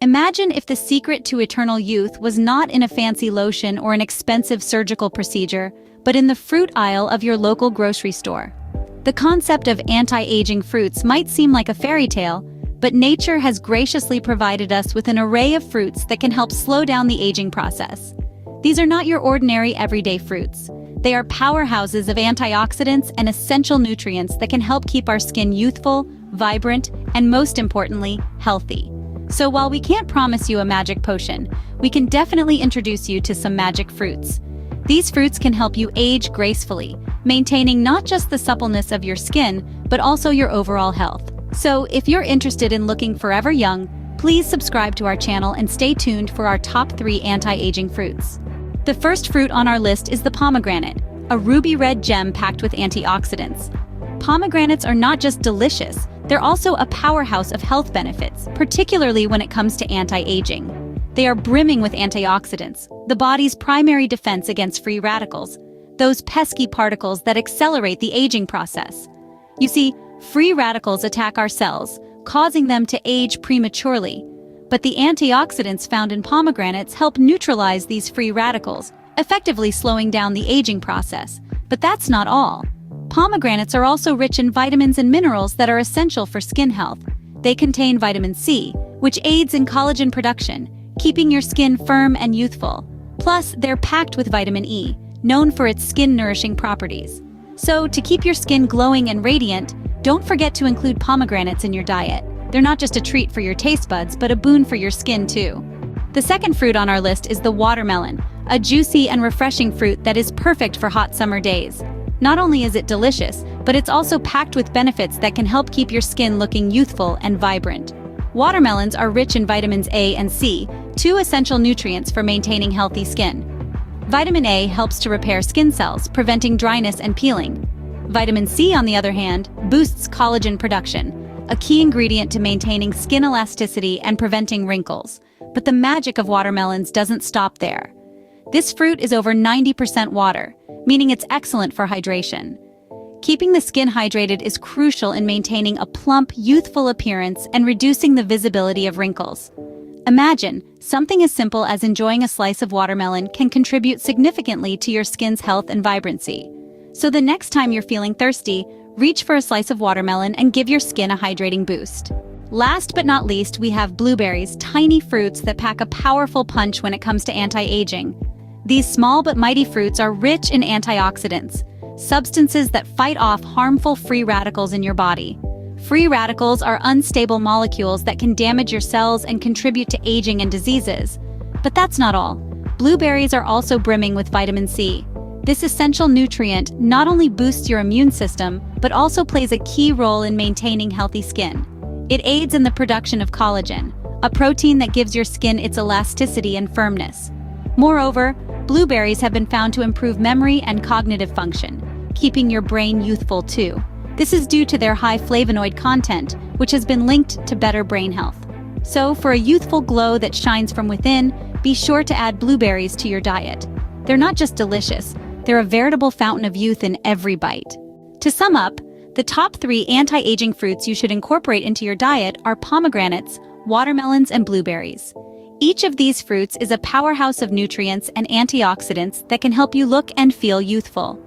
Imagine if the secret to eternal youth was not in a fancy lotion or an expensive surgical procedure, but in the fruit aisle of your local grocery store. The concept of anti-aging fruits might seem like a fairy tale, but nature has graciously provided us with an array of fruits that can help slow down the aging process. These are not your ordinary everyday fruits. They are powerhouses of antioxidants and essential nutrients that can help keep our skin youthful, vibrant, and most importantly, healthy. So while we can't promise you a magic potion, we can definitely introduce you to some magic fruits. These fruits can help you age gracefully, maintaining not just the suppleness of your skin, but also your overall health. So if you're interested in looking forever young, please subscribe to our channel and stay tuned for our top 3 anti-aging fruits. The first fruit on our list is the pomegranate, a ruby red gem packed with antioxidants. Pomegranates are not just delicious, they're also a powerhouse of health benefits, particularly when it comes to anti-aging. They are brimming with antioxidants, the body's primary defense against free radicals, those pesky particles that accelerate the aging process. You see, free radicals attack our cells, causing them to age prematurely. But the antioxidants found in pomegranates help neutralize these free radicals, effectively slowing down the aging process. But that's not all. Pomegranates are also rich in vitamins and minerals that are essential for skin health. They contain vitamin C, which aids in collagen production, keeping your skin firm and youthful. Plus, they're packed with vitamin E, known for its skin-nourishing properties. So, to keep your skin glowing and radiant, don't forget to include pomegranates in your diet. They're not just a treat for your taste buds, but a boon for your skin too. The second fruit on our list is the watermelon, a juicy and refreshing fruit that is perfect for hot summer days. Not only is it delicious, but it's also packed with benefits that can help keep your skin looking youthful and vibrant. Watermelons are rich in vitamins A and C, 2 essential nutrients for maintaining healthy skin. Vitamin A helps to repair skin cells, preventing dryness and peeling. Vitamin C, on the other hand, boosts collagen production, a key ingredient to maintaining skin elasticity and preventing wrinkles. But the magic of watermelons doesn't stop there. This fruit is over 90% water, meaning it's excellent for hydration. Keeping the skin hydrated is crucial in maintaining a plump, youthful appearance and reducing the visibility of wrinkles. Imagine, something as simple as enjoying a slice of watermelon can contribute significantly to your skin's health and vibrancy. So the next time you're feeling thirsty, reach for a slice of watermelon and give your skin a hydrating boost. Last but not least, we have blueberries, tiny fruits that pack a powerful punch when it comes to anti-aging. These small but mighty fruits are rich in antioxidants, substances that fight off harmful free radicals in your body. Free radicals are unstable molecules that can damage your cells and contribute to aging and diseases. But that's not all. Blueberries are also brimming with vitamin C. This essential nutrient not only boosts your immune system, but also plays a key role in maintaining healthy skin. It aids in the production of collagen, a protein that gives your skin its elasticity and firmness. Moreover, blueberries have been found to improve memory and cognitive function, keeping your brain youthful too. This is due to their high flavonoid content, which has been linked to better brain health. So, for a youthful glow that shines from within, be sure to add blueberries to your diet. They're not just delicious, they're a veritable fountain of youth in every bite. To sum up, the top 3 anti-aging fruits you should incorporate into your diet are pomegranates, watermelons, and blueberries. Each of these fruits is a powerhouse of nutrients and antioxidants that can help you look and feel youthful.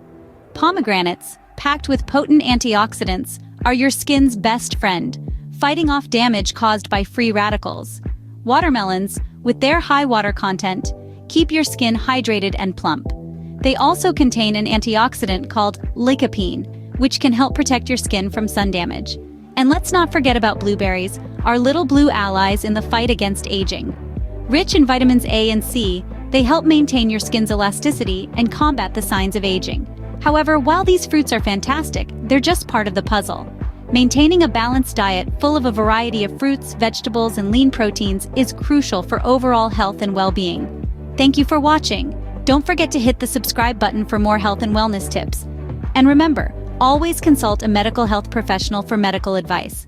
Pomegranates, packed with potent antioxidants, are your skin's best friend, fighting off damage caused by free radicals. Watermelons, with their high water content, keep your skin hydrated and plump. They also contain an antioxidant called lycopene, which can help protect your skin from sun damage. And let's not forget about blueberries, our little blue allies in the fight against aging. Rich in vitamins A and C, they help maintain your skin's elasticity and combat the signs of aging. However, while these fruits are fantastic, they're just part of the puzzle. Maintaining a balanced diet full of a variety of fruits, vegetables, and lean proteins is crucial for overall health and well-being. Thank you for watching. Don't forget to hit the subscribe button for more health and wellness tips. And remember, always consult a medical health professional for medical advice.